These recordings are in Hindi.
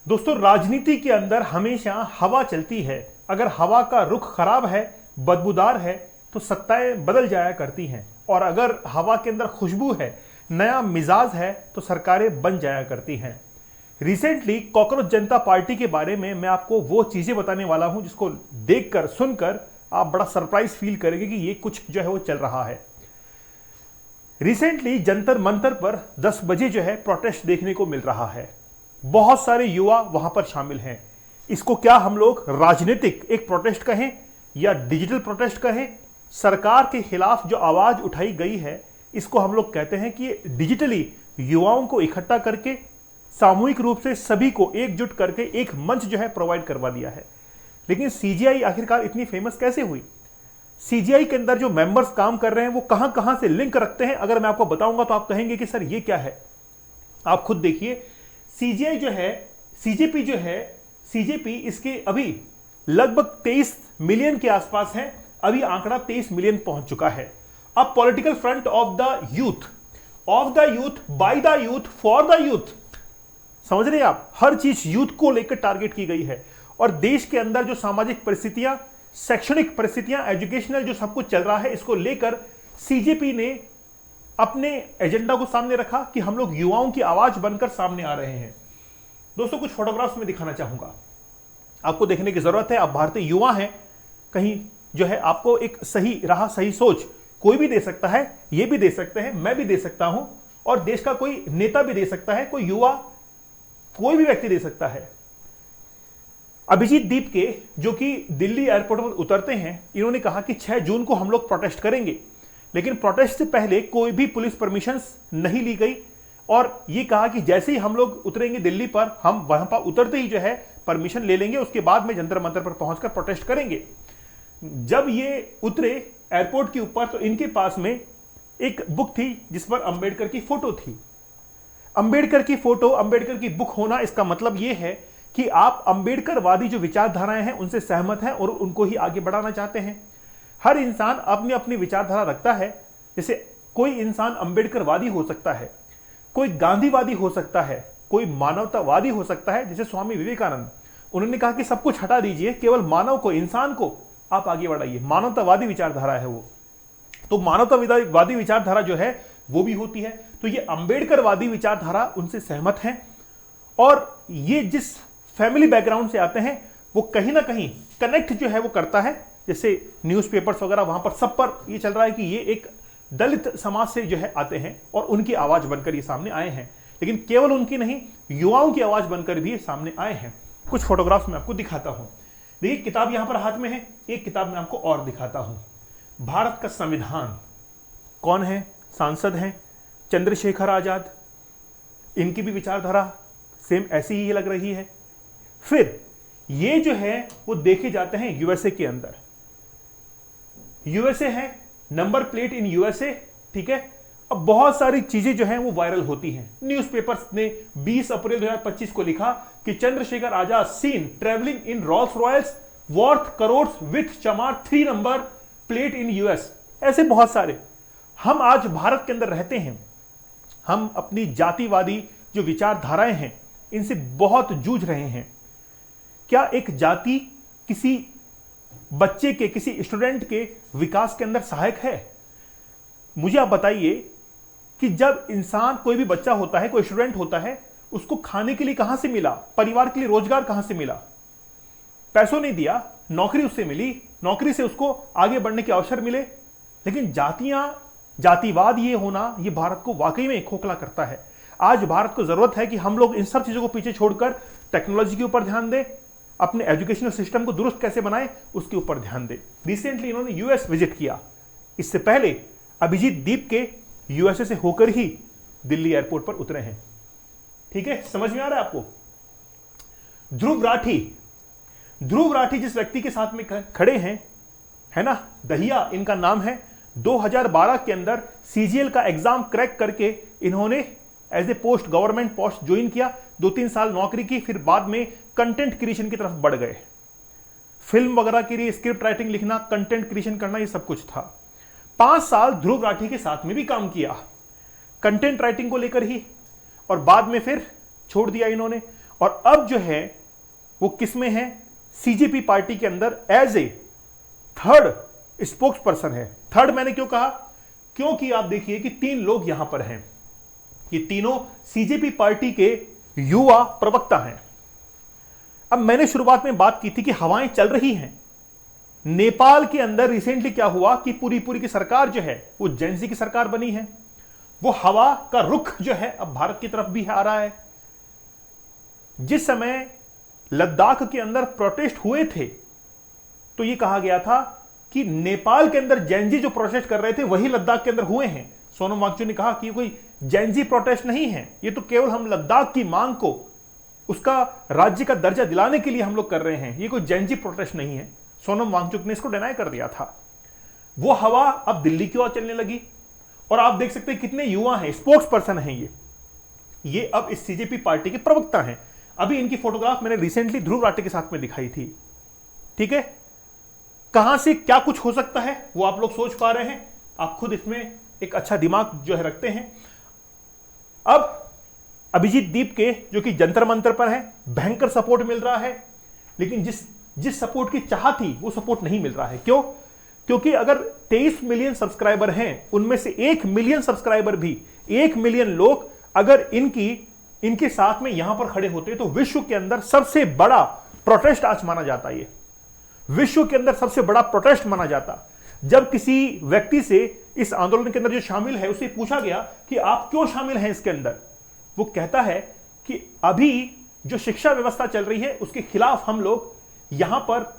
दोस्तों, राजनीति के अंदर हमेशा हवा चलती है। अगर हवा का रुख खराब है, बदबूदार है, तो सत्ताएं बदल जाया करती हैं, और अगर हवा के अंदर खुशबू है, नया मिजाज है, तो सरकारें बन जाया करती हैं। रिसेंटली कॉकरोच जनता पार्टी के बारे में मैं आपको वो चीजें बताने वाला हूं जिसको देखकर सुनकर आप बड़ा सरप्राइज फील करेंगे कि ये कुछ जो है वो चल रहा है। रिसेंटली जंतर मंतर पर 10 बजे जो है प्रोटेस्ट देखने को मिल रहा है। बहुत सारे युवा वहां पर शामिल हैं। इसको क्या हम लोग राजनीतिक एक प्रोटेस्ट कहें या डिजिटल प्रोटेस्ट कहें, सरकार के खिलाफ जो आवाज उठाई गई है, इसको हम लोग कहते हैं कि डिजिटली युवाओं को इकट्ठा करके सामूहिक रूप से सभी को एकजुट करके एक मंच जो है प्रोवाइड करवा दिया है। लेकिन सीजीआई आखिरकार इतनी फेमस कैसे हुई? सीजीआई के अंदर जो मेंबर्स काम कर रहे हैं वो कहां कहां से लिंक रखते हैं, अगर मैं आपको बताऊंगा तो आप कहेंगे कि सर ये क्या है। आप खुद देखिए, सीजीआई जो है, सीजेपी जो है, सीजेपी इसके अभी लगभग 23 मिलियन के आसपास है। अभी आंकड़ा 23 मिलियन पहुंच चुका है। अब political front of the youth, by the youth, for the youth. समझ रहे हैं आप? हर चीज यूथ को लेकर टारगेट की गई है। और देश के अंदर जो सामाजिक परिस्थितियां, शैक्षणिक परिस्थितियां, एजुकेशनल जो सब कुछ चल रहा है, इसको लेकर सीजेपी ने अपने एजेंडा को सामने रखा कि हम लोग युवाओं की आवाज बनकर सामने आ रहे हैं। दोस्तों, कुछ फोटोग्राफ्स में दिखाना चाहूंगा, आपको देखने की जरूरत है। आप भारतीय युवा हैं, कहीं जो है आपको एक सही राह, सही सोच कोई भी दे सकता है, ये भी दे सकते हैं, मैं भी दे सकता हूं, और देश का कोई नेता भी दे सकता है, कोई युवा, कोई भी व्यक्ति दे सकता है। अभिजीत दीप के, जो कि दिल्ली एयरपोर्ट पर उतरते हैं, इन्होंने कहा कि 6 जून को हम लोग प्रोटेस्ट करेंगे। लेकिन प्रोटेस्ट से पहले कोई भी पुलिस परमिशंस नहीं ली गई, और ये कहा कि जैसे ही हम लोग उतरेंगे दिल्ली पर, हम वहां पर उतरते ही जो है परमिशन ले लेंगे, उसके बाद में जंतर मंतर पर पहुंचकर प्रोटेस्ट करेंगे। जब ये उतरे एयरपोर्ट के ऊपर, तो इनके पास में एक बुक थी जिस पर अंबेडकर की फोटो थी। अंबेडकर की फोटो, अंबेडकर की बुक होना, इसका मतलब यह है कि आप अंबेडकरवादी जो विचारधाराएं हैं उनसे सहमत हैं और उनको ही आगे बढ़ाना चाहते हैं। हर इंसान अपनी अपनी विचारधारा रखता है। जैसे कोई इंसान अंबेडकरवादी हो सकता है, कोई गांधीवादी हो सकता है, कोई मानवतावादी हो सकता है, जैसे स्वामी विवेकानंद। उन्होंने कहा कि सब कुछ हटा दीजिए, केवल मानव को, इंसान को आप आगे बढ़ाइए। मानवतावादी विचारधारा है वो। तो मानवतावादी विचारधारा जो है वो भी होती है। तो ये अंबेडकरवादी विचारधारा उनसे सहमत है, और ये जिस फैमिली बैकग्राउंड से आते हैं वो कहीं ना कहीं कनेक्ट जो है वो करता है। जैसे न्यूज़पेपर्स वगैरह, वहां पर सब पर ये चल रहा है कि ये एक दलित समाज से जो है आते हैं और उनकी आवाज बनकर ये सामने आए हैं। लेकिन केवल उनकी नहीं, युवाओं की आवाज बनकर भी ये सामने आए हैं। कुछ फोटोग्राफ्स मैं आपको दिखाता हूं। देखिए, किताब यहां पर हाथ में है, एक किताब मैं आपको और दिखाता हूं। भारत का संविधान कौन है? सांसद हैं चंद्रशेखर आजाद। इनकी भी विचारधारा सेम ऐसी ही लग रही है। फिर ये जो है वो देखे जाते हैं यूएसए के अंदर। यूएसए है, नंबर प्लेट इन यूएसए, ठीक है। अब बहुत सारी चीजें जो हैं वो वायरल होती हैं। न्यूज़पेपर्स ने 20 अप्रैल 2025 को लिखा कि Chandrashekhar Azad seen travelling in Rolls Royce worth crore with Chamar 3 number plate in US. ऐसे बहुत सारे। हम आज भारत के अंदर रहते हैं, हम अपनी जातिवादी जो विचारधाराएं हैं इनसे बहुत जूझ रहे हैं। क्या एक जाति किसी बच्चे के, किसी स्टूडेंट के विकास के अंदर सहायक है? मुझे आप बताइए कि जब इंसान, कोई भी बच्चा होता है, कोई स्टूडेंट होता है, उसको खाने के लिए कहां से मिला? परिवार के लिए रोजगार कहां से मिला? पैसों नहीं दिया, नौकरी उससे मिली, नौकरी से उसको आगे बढ़ने के अवसर मिले। लेकिन जातिवाद ये होना, ये भारत को वाकई में खोखला करता है। आज भारत को जरूरत है कि हम लोग इन सब चीजों को पीछे छोड़कर टेक्नोलॉजी के ऊपर ध्यान दें, अपने एजुकेशनल सिस्टम को दुरुस्त कैसे बनाएं उसके ऊपर ध्यान दें। रिसेंटली इन्होंने यूएस विजिट किया। इससे पहले अभिजीत दीप के यूएसए से होकर ही दिल्ली एयरपोर्ट पर उतरे हैं। ठीक है, समझ में आ रहा है आपको? ध्रुव राठी जिस व्यक्ति के साथ में खड़े हैं, है ना, दहिया इनका नाम है। 2012 के अंदर सीजीएल का एग्जाम क्रैक करके इन्होंने as a post, government post join किया, 2-3 साल नौकरी की, फिर बाद में कंटेंट क्रिएशन की तरफ बढ़ गए। फिल्म वगैरह के लिए स्क्रिप्ट राइटिंग लिखना, कंटेंट क्रिएशन करना, ये सब कुछ था। 5 साल ध्रुव राठी के साथ में भी काम किया कंटेंट राइटिंग को लेकर ही, और बाद में फिर छोड़ दिया इन्होंने। और अब जो है वो किस में है, सीजेपी पार्टी के अंदर as a third spokesperson है। थर्ड मैंने क्यों कहा, क्योंकि आप देखिए कि 3 लोग यहां पर हैं, ये तीनों सीजेपी पार्टी के युवा प्रवक्ता हैं। अब मैंने शुरुआत में बात की थी कि हवाएं चल रही हैं। नेपाल के अंदर रिसेंटली क्या हुआ कि पूरी की सरकार जो है वो जेनजी की सरकार बनी है। वो हवा का रुख जो है अब भारत की तरफ भी आ रहा है। जिस समय लद्दाख के अंदर प्रोटेस्ट हुए थे तो यह कहा गया था कि नेपाल के अंदर जेनजी जो प्रोटेस्ट कर रहे थे वही लद्दाख के अंदर हुए हैं। सोनम वांगचुक ने कहा कि ये कोई जेनजी प्रोटेस्ट नहीं है, ये तो केवल हम लद्दाख की मांग को उसका राज्य का दर्जा दिलाने के लिए हम लोग कर रहे हैं, ये कोई जेनजी प्रोटेस्ट नहीं है। सोनम वांगचुक ने इसको डिनाई कर दिया था। वो हवा अब दिल्ली की ओर चलने लगी और आप देख सकते हैं कितने युवा हैं, स्पोक्स पर्सन हैं ये अब इस सीजेपी पार्टी के प्रवक्ता हैं। अभी इनकी फोटोग्राफ मैंने रिसेंटली ध्रुव राठी के साथ में दिखाई थी। ठीक है, कहां से क्या कुछ हो सकता है वो आप लोग सोच पा रहे हैं, आप खुद इसमें एक अच्छा दिमाग जो है रखते हैं। अब अभिजीत दीप के जो कि जंतर मंतर पर है, भयंकर सपोर्ट मिल रहा है, लेकिन जिस सपोर्ट की चाह थी वो सपोर्ट नहीं मिल रहा है। क्यों? क्योंकि अगर 23 मिलियन सब्सक्राइबर हैं, उनमें से 1 मिलियन सब्सक्राइबर भी, 1 मिलियन लोग अगर इनके साथ में यहां पर खड़े होते तो विश्व के अंदर सबसे बड़ा प्रोटेस्ट आज माना जाता। ये विश्व के अंदर सबसे बड़ा प्रोटेस्ट माना जाता। जब किसी व्यक्ति से इस आंदोलन के अंदर जो शामिल है उसे पूछा गया कि आप क्यों शामिल हैं इसके अंदर, वो कहता है कि अभी जो शिक्षा व्यवस्था चल रही है उसके खिलाफ हम लोग यहां पर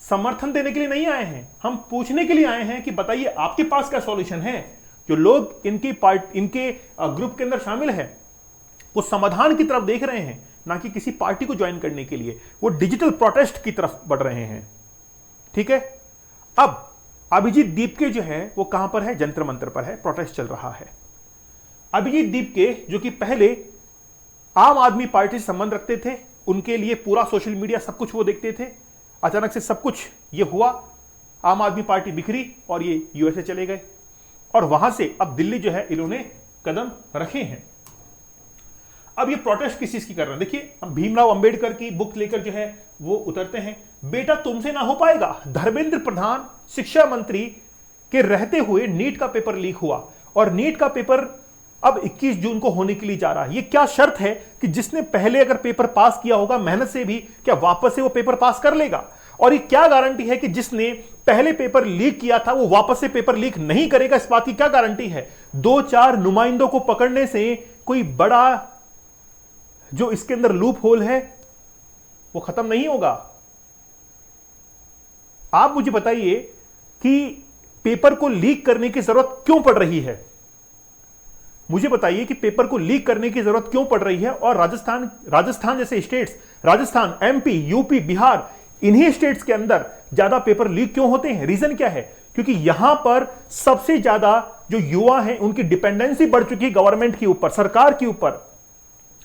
समर्थन देने के लिए नहीं आए हैं, हम पूछने के लिए आए हैं कि बताइए आपके पास क्या सॉल्यूशन है। जो लोग इनके ग्रुप के अंदर शामिल है वो समाधान की तरफ देख रहे हैं, ना कि किसी पार्टी को ज्वाइन करने के लिए। वो डिजिटल प्रोटेस्ट की तरफ बढ़ रहे हैं। ठीक है, अब अभिजीत दीप के जो है वो कहां पर है, जंतर मंतर पर है, प्रोटेस्ट चल रहा है। अभिजीत दीप के जो कि पहले आम आदमी पार्टी से संबंध रखते थे, उनके लिए पूरा सोशल मीडिया सब कुछ वो देखते थे। अचानक से सब कुछ ये हुआ, आम आदमी पार्टी बिखरी और ये यूएसए चले गए और वहां से अब दिल्ली जो है इन्होंने कदम रखे हैं। अब ये प्रोटेस्ट किस चीज की कर रहे हैं, देखिए हम भीमराव अंबेडकर की बुक लेकर जो है वो उतरते हैं। बेटा तुमसे ना हो पाएगा, धर्मेंद्र प्रधान शिक्षा मंत्री के रहते हुए नीट का पेपर लीक हुआ और नीट का पेपर अब 21 जून को होने के लिए जा रहा है। ये क्या शर्त है कि जिसने पहले अगर पेपर पास किया होगा मेहनत से भी, क्या वापस से वो पेपर पास कर लेगा? और ये क्या गारंटी है कि जिसने पहले पेपर लीक किया था वो वापस से पेपर लीक नहीं करेगा? इस बात की क्या गारंटी है? 2-4 नुमाइंदों को पकड़ने से कोई बड़ा जो इसके अंदर लूप होल है वो खत्म नहीं होगा। आप मुझे बताइए कि पेपर को लीक करने की जरूरत क्यों पड़ रही है? मुझे बताइए कि पेपर को लीक करने की जरूरत क्यों पड़ रही है? और राजस्थान जैसे states, Rajasthan, MP, UP, Bihar, इन्हीं स्टेट्स के अंदर ज्यादा पेपर लीक क्यों होते हैं? रीजन क्या है? क्योंकि यहां पर सबसे ज्यादा जो युवा हैं उनकी डिपेंडेंसी बढ़ चुकी है गवर्नमेंट के ऊपर, सरकार के ऊपर।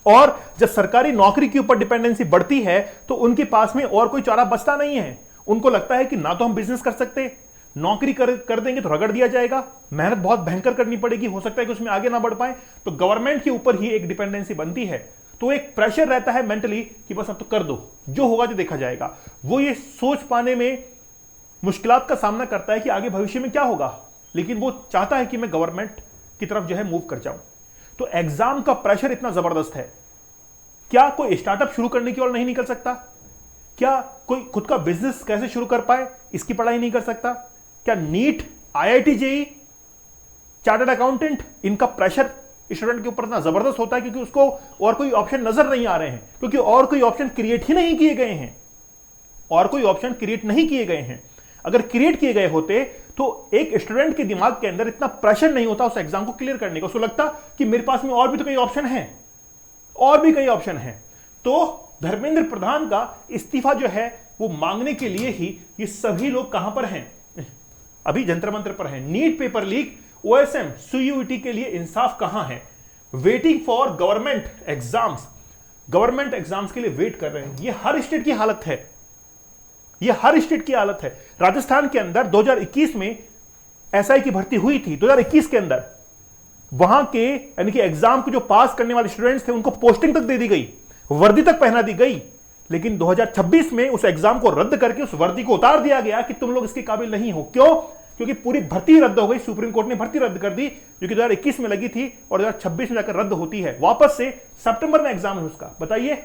और जब सरकारी नौकरी के ऊपर डिपेंडेंसी बढ़ती है तो उनके पास में और कोई चारा बचता नहीं है। उनको लगता है कि ना तो हम बिजनेस कर सकते, नौकरी कर देंगे तो रगड़ दिया जाएगा, मेहनत बहुत भयंकर करनी पड़ेगी, हो सकता है कि उसमें आगे ना बढ़ पाए, तो गवर्नमेंट के ऊपर ही एक डिपेंडेंसी बनती है। तो एक प्रेशर रहता है मेंटली कि बस अब तो कर दो, जो होगा जो देखा जाएगा। वो ये सोच पाने में मुश्किलात का सामना करता है कि आगे भविष्य में क्या होगा, लेकिन वो चाहता है कि मैं गवर्नमेंट की तरफ जो है मूव कर जाऊं। तो एग्जाम का प्रेशर इतना जबरदस्त है। क्या कोई स्टार्टअप शुरू करने की ओर नहीं निकल सकता? क्या कोई खुद का बिजनेस कैसे शुरू कर पाए इसकी पढ़ाई नहीं कर सकता? क्या NEET, IIT, JEE, chartered accountant, इनका प्रेशर स्टूडेंट के ऊपर इतना जबरदस्त होता है क्योंकि उसको और कोई ऑप्शन नजर नहीं आ रहे हैं, क्योंकि और कोई ऑप्शन क्रिएट ही नहीं किए गए हैं। और कोई ऑप्शन क्रिएट नहीं किए गए हैं। अगर क्रिएट किए गए होते तो एक स्टूडेंट के दिमाग के अंदर इतना प्रेशर नहीं होता उस एग्जाम को क्लियर करने का। उसको लगता कि मेरे पास में और भी तो कई ऑप्शन हैं, और भी कई ऑप्शन हैं। तो धर्मेंद्र प्रधान का इस्तीफा जो है वो मांगने के लिए ही ये सभी लोग कहां पर हैं? अभी जंतर मंतर पर हैं। NEET paper leak, OSM, CUET के लिए इंसाफ कहां है? Waiting for government exams, government exams के लिए वेट कर रहे हैं। ये हर स्टेट की हालत है, ये हर स्टेट की हालत है। राजस्थान के अंदर 2021 में एसआई की भर्ती हुई थी, 2021 के अंदर वहां के यानी कि एग्जाम को जो पास करने वाले स्टूडेंट्स थे उनको पोस्टिंग तक दे दी गई। वर्दी तक पहना दी गई, लेकिन 2026 में उस एग्जाम को रद्द करके उस वर्दी को उतार दिया गया कि तुम लोग इसके काबिल नहीं हो। क्यों? क्योंकि पूरी भर्ती रद्द हो गई, सुप्रीम कोर्ट ने भर्ती रद्द कर दी, जो कि 2021 में लगी थी और 2026 में जाकर रद्द होती है वापस से। सितंबर में एग्जाम है उसका। बताइए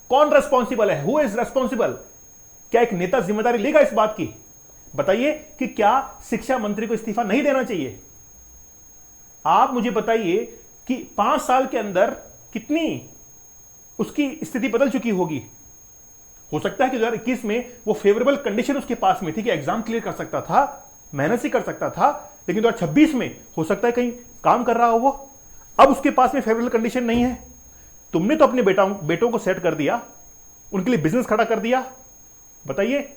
कौन रेस्पॉन्सिबल है? Who is responsible? क्या एक नेता जिम्मेदारी लेगा इस बात की? बताइए कि क्या शिक्षा मंत्री को इस्तीफा नहीं देना चाहिए? आप मुझे बताइए कि 5 साल के अंदर कितनी उसकी स्थिति बदल चुकी होगी। हो सकता है कि 2021 में वो फेवरेबल कंडीशन उसके पास में थी कि एग्जाम क्लियर कर सकता था, मेहनत से कर सकता था, लेकिन 2026 में हो सकता है कहीं काम कर रहा हो वो, अब उसके पास में फेवरेबल कंडीशन नहीं है। तुमने तो अपने बेटों को सेट कर दिया, उनके लिए बिजनेस खड़ा कर दिया। बताइए,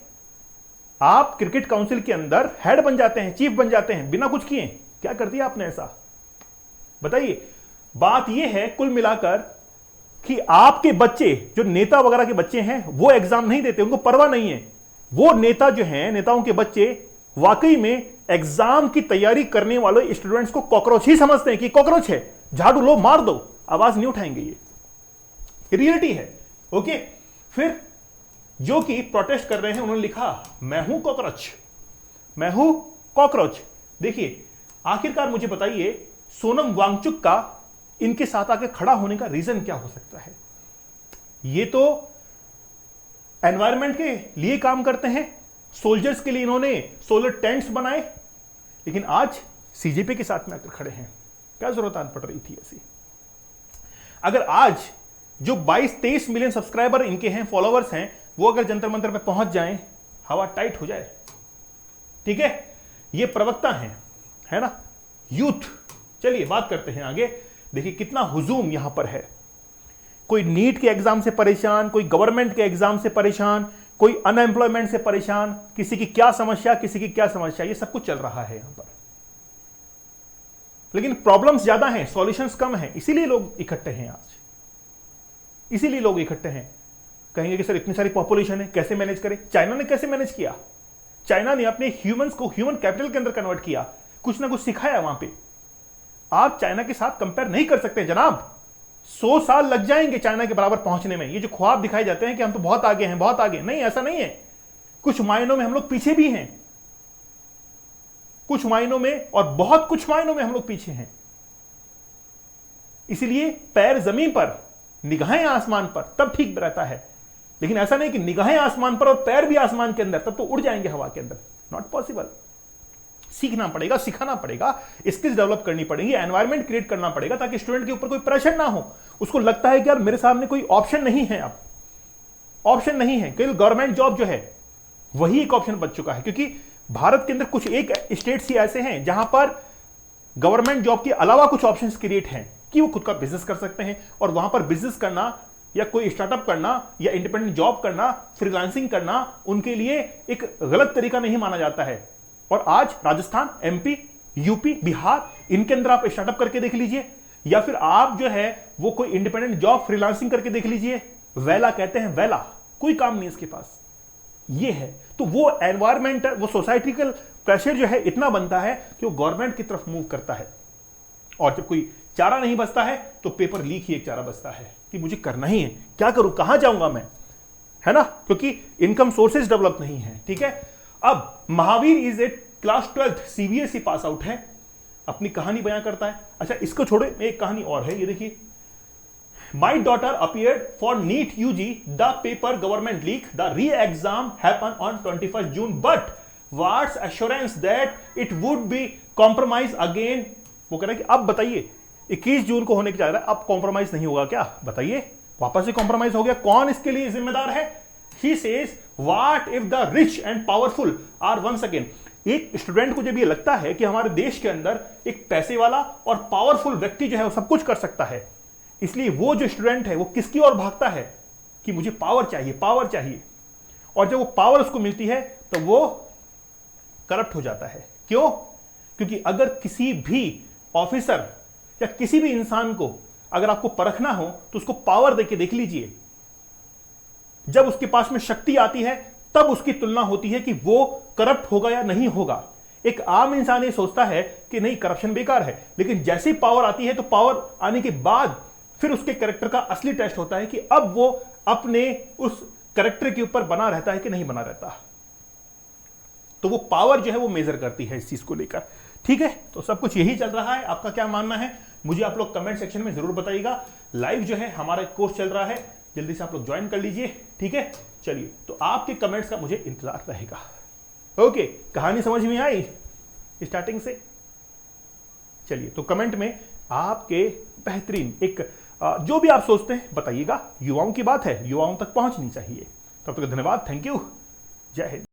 आप क्रिकेट काउंसिल के अंदर हेड बन जाते हैं, चीफ बन जाते हैं बिना कुछ किए। क्या कर दिया आपने ऐसा? बताइए। बात यह है कुल मिलाकर कि आपके बच्चे जो नेता वगैरह के बच्चे हैं वो एग्जाम नहीं देते, उनको परवाह नहीं है। वो नेता जो हैं, नेताओं के बच्चे वाकई में एग्जाम की तैयारी करने वाले स्टूडेंट्स को कॉकरोच ही समझते हैं कि कॉकरोच है, झाड़ू लो मार दो, आवाज नहीं उठाएंगे। ये रियलिटी है। ओके, फिर जो कि प्रोटेस्ट कर रहे हैं उन्होंने लिखा मैं हूं कॉकरोच, मैं हूं कॉकरोच। देखिए, आखिरकार मुझे बताइए सोनम वांगचुक का इनके साथ आके खड़ा होने का रीजन क्या हो सकता है? ये तो एनवायरनमेंट के लिए काम करते हैं, सोल्जर्स के लिए इन्होंने सोलर टेंट्स बनाए, लेकिन आज सीजेपी के साथ में आकर खड़े हैं। क्या जरूरत आन पड़ रही थी ऐसी? अगर आज जो 22-23 मिलियन सब्सक्राइबर इनके हैं, फॉलोवर्स हैं, वो अगर जंतर मंतर पे पहुंच जाएं, हवा टाइट हो जाए। ठीक है, ये प्रवक्ता हैं, है ना, यूथ। चलिए बात करते हैं आगे। देखिए कितना हुजूम यहां पर है। कोई नीट के एग्जाम से परेशान, कोई गवर्नमेंट के एग्जाम से परेशान, कोई अनएम्प्लॉयमेंट से परेशान, किसी की क्या समस्या, किसी की क्या समस्या, ये सब कुछ चल रहा है यहां पर। लेकिन प्रॉब्लम्स ज्यादा हैं, सॉल्यूशंस कम हैं, इसीलिए लोग इकट्ठे हैं आज, इसीलिए लोग इकट्ठे हैं। कहेंगे कि सर इतनी सारी पॉपुलेशन है, कैसे मैनेज करें? चाइना ने कैसे मैनेज किया? चाइना ने अपने ह्यूमंस को ह्यूमन कैपिटल के अंदर कन्वर्ट किया, कुछ ना कुछ सिखाया वहां पे। आप चाइना के साथ कंपेयर नहीं कर सकते जनाब। 100 साल लग जाएंगे चाइना के बराबर पहुंचने में। ये जो ख्वाब दिखाए जाते हैं कि हम तो बहुत आगे हैं, बहुत आगे, नहीं, ऐसा नहीं है। कुछ मायनों में हम लोग पीछे भी हैं, कुछ मायनों में, और बहुत कुछ मायनों में हम लोग पीछे हैं। इसलिए पैर जमीन पर, निगाहें आसमान पर, तब ठीक रहता है। लेकिन ऐसा नहीं कि निगाहें आसमान पर और पैर भी आसमान के अंदर, तब तो उड़ जाएंगे हवा के अंदर। Not possible. सीखना पड़ेगा, सिखाना पड़ेगा, स्किल्स डेवलप करनी पड़ेगी, एनवायरनमेंट क्रिएट करना पड़ेगा, ताकि स्टूडेंट के ऊपर कोई प्रेशर ना हो। उसको लगता है कि यार मेरे सामने कोई ऑप्शन नहीं है, अब ऑप्शन नहीं है। केवल गवर्नमेंट जॉब जो है वही एक ऑप्शन बच चुका है, क्योंकि भारत के अंदर कुछ एक स्टेट्स ही ऐसे हैं जहां पर गवर्नमेंट जॉब के अलावा कुछ ऑप्शंस क्रिएट हैं कि वो खुद का बिजनेस कर सकते हैं, और वहां पर बिजनेस करना या कोई स्टार्टअप करना या इंडिपेंडेंट जॉब करना, फ्रीलांसिंग करना उनके लिए एक गलत तरीका नहीं माना जाता है। और आज राजस्थान, एमपी, यूपी, बिहार, इनके अंदर आप स्टार्टअप करके देख लीजिए, या फिर आप जो है वो कोई इंडिपेंडेंट जॉब फ्रीलांसिंग करके देख लीजिए। वेला कहते हैं, वेला, कोई काम नहीं इसके पास। ये है तो वो एनवायरमेंट, वो सोसाइटिकल प्रेशर जो है इतना बनता है कि वो गवर्नमेंट की तरफ मूव करता है। और जब कोई चारा नहीं बचता है तो पेपर लीक ही एक चारा बचता है कि मुझे करना ही है, क्या करूं, कहां जाऊंगा मैं, है ना, क्योंकि इनकम सोर्सेज डेवलप नहीं है। ठीक है, अब Mahavir is a class 12th CBSE pass out है, अपनी कहानी बयां करता है। अच्छा, इसको छोड़े, एक कहानी और है, ये देखिए। My daughter appeared for NEET UG, the paper government leak, the re exam happen on 21 June, but what's assurance that it would be compromise again. वो कह रहा है कि अब बताइए 21 जून को होने की जा रहा है, अब कॉम्प्रोमाइज नहीं होगा क्या? बताइए, वापस से कॉम्प्रोमाइज हो गया, कौन इसके लिए जिम्मेदार है? He says, what if the rich and powerful are once again? एक स्टूडेंट को जब ये लगता है कि हमारे देश के अंदर एक पैसे वाला और पावरफुल व्यक्ति जो है वो सब कुछ कर सकता है, इसलिए वो जो स्टूडेंट है वो किसकी ओर भागता है कि मुझे पावर चाहिए, पावर चाहिए। और जब वो पावर उसको मिलती है तो वो करप्ट हो जाता है। क्यों? क्योंकि अगर किसी भी ऑफिसर या किसी भी इंसान को अगर आपको परखना हो तो उसको पावर देके देख लीजिए। जब उसके पास में शक्ति आती है तब उसकी तुलना होती है कि वो करप्ट होगा या नहीं होगा। एक आम इंसान ये सोचता है कि नहीं, करप्शन बेकार है, लेकिन जैसी पावर आती है तो पावर आने के बाद फिर उसके कैरेक्टर का असली टेस्ट होता है कि अब वो अपने उस कैरेक्टर के ऊपर बना रहता है कि नहीं बना रहता। तो वो पावर जो है वो मेजर करती है इस चीज को लेकर। ठीक है, तो सब कुछ यही चल रहा है। आपका क्या मानना है मुझे आप लोग कमेंट सेक्शन में जरूर बताइएगा। लाइव जो है हमारा कोर्स चल रहा है, जल्दी से आप लोग ज्वाइन कर लीजिए। ठीक है, चलिए, तो आपके कमेंट्स का मुझे इंतजार रहेगा। ओके, कहानी समझ में आई स्टार्टिंग से? चलिए, तो कमेंट में आपके बेहतरीन एक जो भी आप सोचते हैं बताइएगा। युवाओं की बात है, युवाओं तक पहुंचनी चाहिए। तब तक धन्यवाद, थैंक यू, जय हिंद।